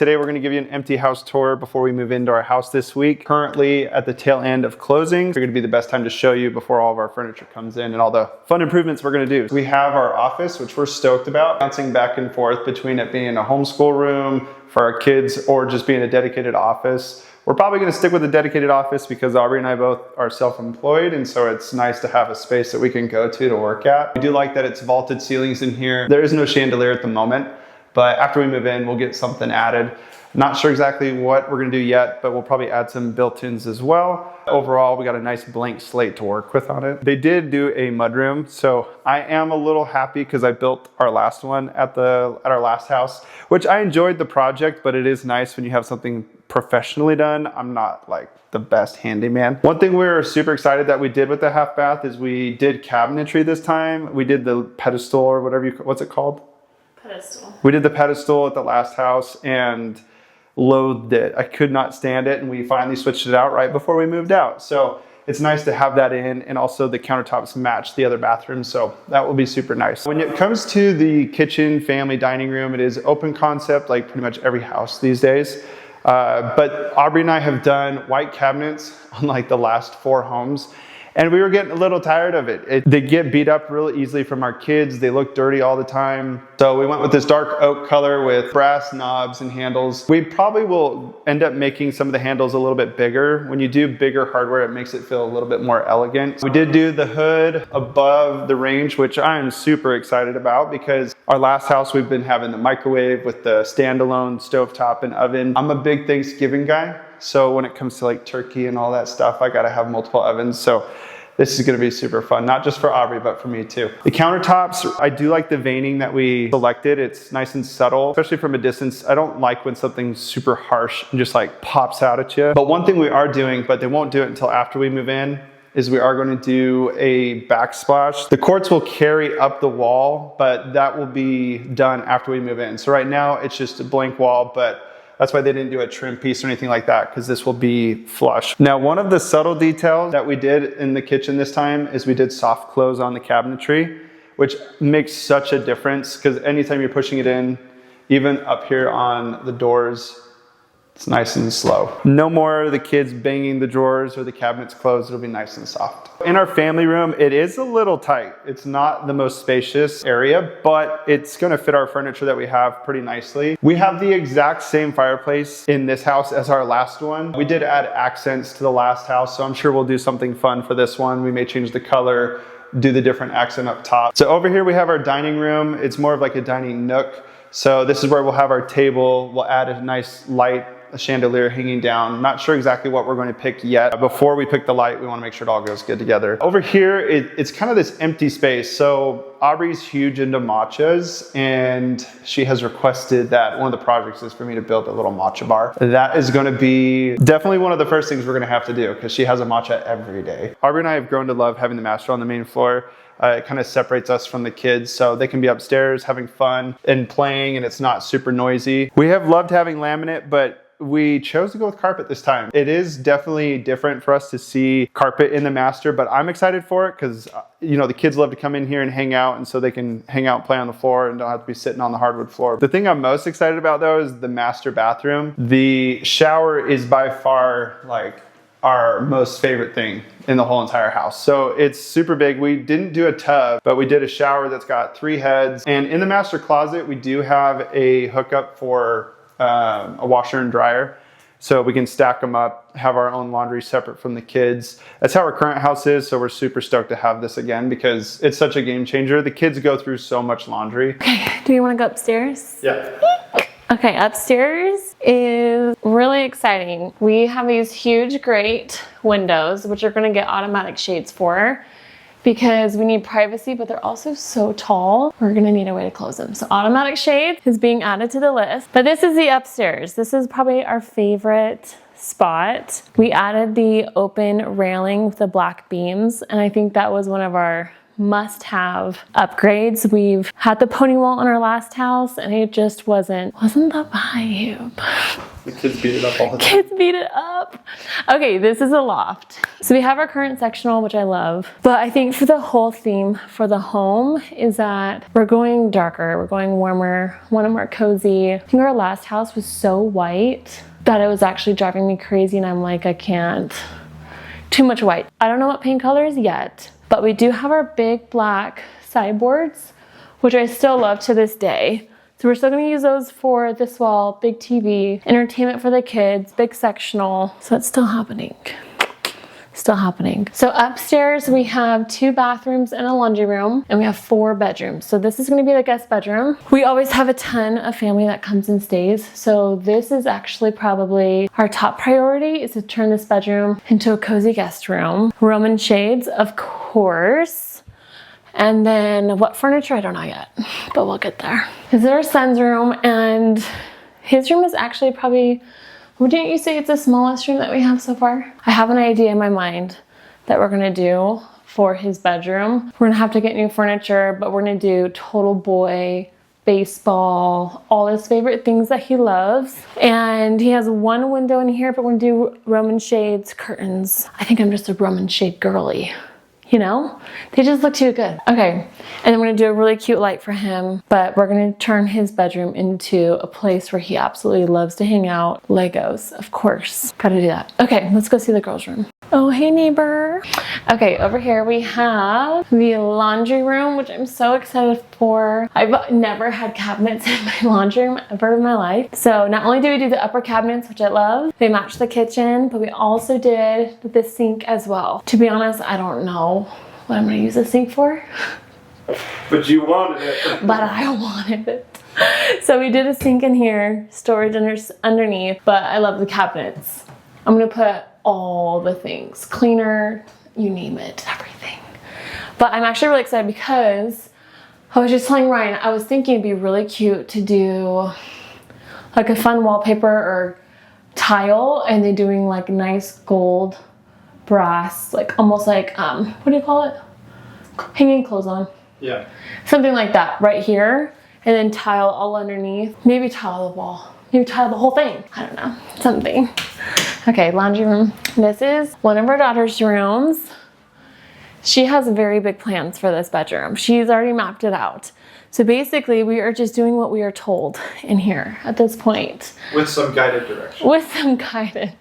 Today we're going to give you an empty house tour before we move into our house this week. Currently at the tail end of closings. It's going to be the best time to show you before all of our furniture comes in and all the fun improvements we're going to do. We have our office, which we're stoked about, bouncing back and forth between it being a homeschool room for our kids or just being a dedicated office. We're probably going to stick with a dedicated office because Aubrey and I both are self-employed, and so it's nice to have a space that we can go to work at. We do like that it's vaulted ceilings in here. There is no chandelier at the moment, but after we move in, we'll get something added. Not sure exactly what we're going to do yet, but we'll probably add some built-ins as well. Overall, we got a nice blank slate to work with on it. They did do a mudroom, so I am a little happy because I built our last one at our last house, which I enjoyed the project, but it is nice when you have something professionally done. I'm not like the best handyman. One thing we're super excited that we did with the half bath is we did cabinetry this time. We did the pedestal or whatever what's it called? Pedestal. We did the pedestal at the last house and loathed it. I could not stand it, and we finally switched it out right before we moved out. So it's nice to have that in, and also the countertops match the other bathrooms, so that will be super nice. When it comes to the kitchen, family dining room, it is open concept like pretty much every house these days. But Aubrey and I have done white cabinets on like the last 4 homes, and we were getting a little tired of it. They get beat up really easily from our kids. They look dirty all the time. So we went with this dark oak color with brass knobs and handles. We probably will end up making some of the handles a little bit bigger. When you do bigger hardware, it makes it feel a little bit more elegant. We did do the hood above the range, which I am super excited about because our last house, we've been having the microwave with the standalone stovetop and oven. I'm a big Thanksgiving guy. So when it comes to like turkey and all that stuff, I gotta have multiple ovens. So this is gonna be super fun, not just for Aubrey, but for me too. The countertops, I do like the veining that we selected. It's nice and subtle, especially from a distance. I don't like when something's super harsh and just like pops out at you. But one thing we are doing, but they won't do it until after we move in, is we are going to do a backsplash. The quartz will carry up the wall, but that will be done after we move in. So right now it's just a blank wall, but that's why they didn't do a trim piece or anything like that, because this will be flush. Now, one of the subtle details that we did in the kitchen this time is we did soft close on the cabinetry, which makes such a difference because anytime you're pushing it in, even up here on the doors, it's nice and slow. No more of the kids banging the drawers or the cabinets closed. It'll be nice and soft. In our family room, it is a little tight. It's not the most spacious area, but it's gonna fit our furniture that we have pretty nicely. We have the exact same fireplace in this house as our last one. We did add accents to the last house, so I'm sure we'll do something fun for this one. We may change the color, do the different accent up top. So over here we have our dining room. It's more of like a dining nook. So this is where we'll have our table. We'll add a nice light, a chandelier hanging down. Not sure exactly what we're going to pick yet. Before we pick the light, we want to make sure it all goes good together. Over here, it's kind of this empty space. So Aubrey's huge into matchas, and she has requested that one of the projects is for me to build a little matcha bar. That is going to be definitely one of the first things we're going to have to do because she has a matcha every day. Aubrey and I have grown to love having the master on the main floor. It kind of separates us from the kids, so they can be upstairs having fun and playing, and it's not super noisy. We have loved having laminate, but we chose to go with carpet this time. It is definitely different for us to see carpet in the master, but I'm excited for it because you know the kids love to come in here and hang out, and so they can hang out and play on the floor and don't have to be sitting on the hardwood floor. The thing I'm most excited about though is the master bathroom. The shower is by far like our most favorite thing in the whole entire house. So it's super big. We didn't do a tub, but we did a shower that's got 3 heads. And in the master closet, we do have a hookup for a washer and dryer. So we can stack them up, have our own laundry separate from the kids. That's how our current house is. So we're super stoked to have this again because it's such a game changer. The kids go through so much laundry. Okay, do you want to go upstairs? Yeah. Okay, upstairs is really exciting. We have these huge, great windows, which are gonna get automatic shades for because we need privacy, but they're also so tall, we're gonna need a way to close them. So automatic shade is being added to the list, but this is the upstairs. This is probably our favorite spot. We added the open railing with the black beams, and I think that was one of our must-have upgrades. We've had the pony wall in our last house, and it just wasn't the vibe. The kids beat it up all the time. Kids beat it up. Okay, this is a loft. So we have our current sectional, which I love. But I think for the whole theme for the home is that we're going darker, we're going warmer, want it more cozy. I think our last house was so white that it was actually driving me crazy, and I'm like, I can't. Too much white. I don't know what paint colors yet, but we do have our big black sideboards, which I still love to this day. So we're still gonna use those for this wall, big TV, entertainment for the kids, big sectional. So it's still happening. Still happening. So upstairs we have 2 bathrooms and a laundry room, and we have 4 bedrooms. So this is gonna be the guest bedroom. We always have a ton of family that comes and stays. So this is actually probably our top priority, is to turn this bedroom into a cozy guest room. Roman shades, of course. And then what furniture, I don't know yet, but we'll get there. This is our son's room, and his room is actually probably, wouldn't you say it's the smallest room that we have so far? I have an idea in my mind that we're gonna do for his bedroom. We're gonna have to get new furniture, but we're gonna do total boy, baseball, all his favorite things that he loves. And he has 1 window in here, but we're gonna do Roman shades, curtains. I think I'm just a Roman shade girly. You know, they just look too good. Okay, and then we're gonna do a really cute light for him, but we're gonna turn his bedroom into a place where he absolutely loves to hang out. Legos, of course, gotta do that. Okay, let's go see the girls' room. Oh, hey neighbor. Okay, over here we have the laundry room, which I'm so excited for. I've never had cabinets in my laundry room ever in my life. So not only do we do the upper cabinets, which I love, they match the kitchen, but we also did the sink as well. To be honest, I don't know what I'm gonna use the sink for. But you wanted it. But I wanted it. So we did a sink in here, storage underneath, but I love the cabinets. I'm gonna put all the things, cleaner, you name it, everything. But I'm actually really excited because I was just telling Ryan, I was thinking it'd be really cute to do like a fun wallpaper or tile, and they're doing like nice gold brass, like almost like, what do you call it? Hanging clothes on. Yeah. Something like that right here, and then tile all underneath. Maybe tile the wall. Maybe tile the whole thing. I don't know, something. Okay, laundry room. This is one of our daughter's rooms. She has very big plans for this bedroom. She's already mapped it out. So basically we are just doing what we are told in here at this point. With some guided direction. With some guidance.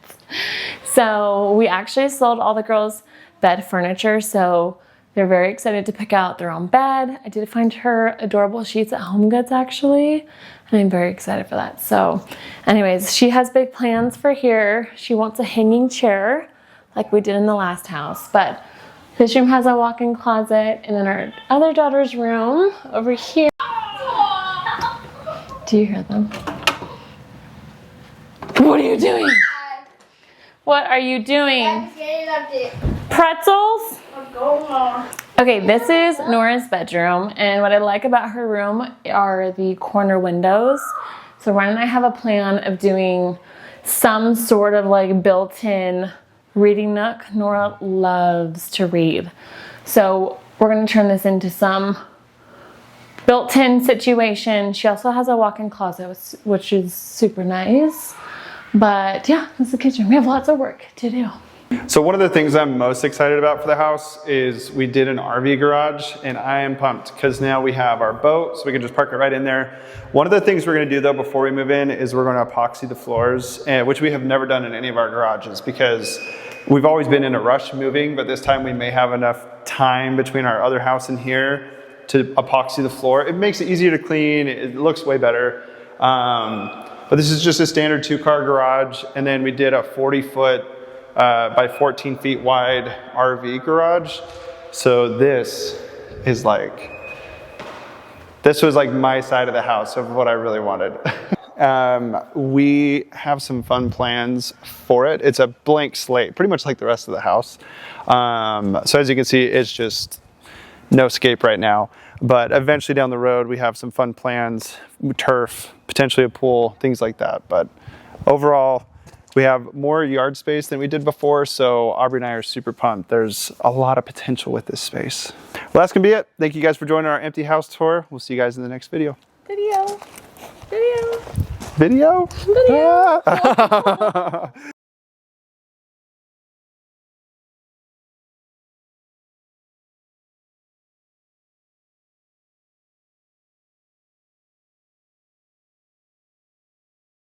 So we actually sold all the girls' bed furniture, so they're very excited to pick out their own bed. I did find her adorable sheets at HomeGoods actually, and I'm very excited for that. So anyways, she has big plans for here. She wants a hanging chair like we did in the last house, but this room has a walk-in closet, and then our other daughter's room over here. Do you hear them? What are you doing? What are you doing? Pretzels? Okay, this is Nora's bedroom, and what I like about her room are the corner windows. So Ryan and I have a plan of doing some sort of like built-in reading nook. Nora loves to read. So we're gonna turn this into some built-in situation. She also has a walk-in closet, which is super nice. But yeah, this is the kitchen. We have lots of work to do. So one of the things I'm most excited about for the house is we did an RV garage, and I am pumped because now we have our boat, so we can just park it right in there. One of the things we're gonna do though before we move in is we're gonna epoxy the floors, which we have never done in any of our garages because we've always been in a rush moving, but this time we may have enough time between our other house and here to epoxy the floor. It makes it easier to clean, it looks way better. But this is just a standard 2-car garage, and then we did a 40-foot by 14 feet wide RV garage. So this was like my side of the house of what I really wanted. We have some fun plans for it. It's a blank slate, pretty much like the rest of the house. So as you can see, it's just no escape right now. But eventually down the road, we have some fun plans, turf, potentially a pool, things like that. But overall, we have more yard space than we did before, so Aubrey and I are super pumped. There's a lot of potential with this space. Well, that's gonna be it. Thank you guys for joining our empty house tour. We'll see you guys in the next video. Video. Video? Video. Ah.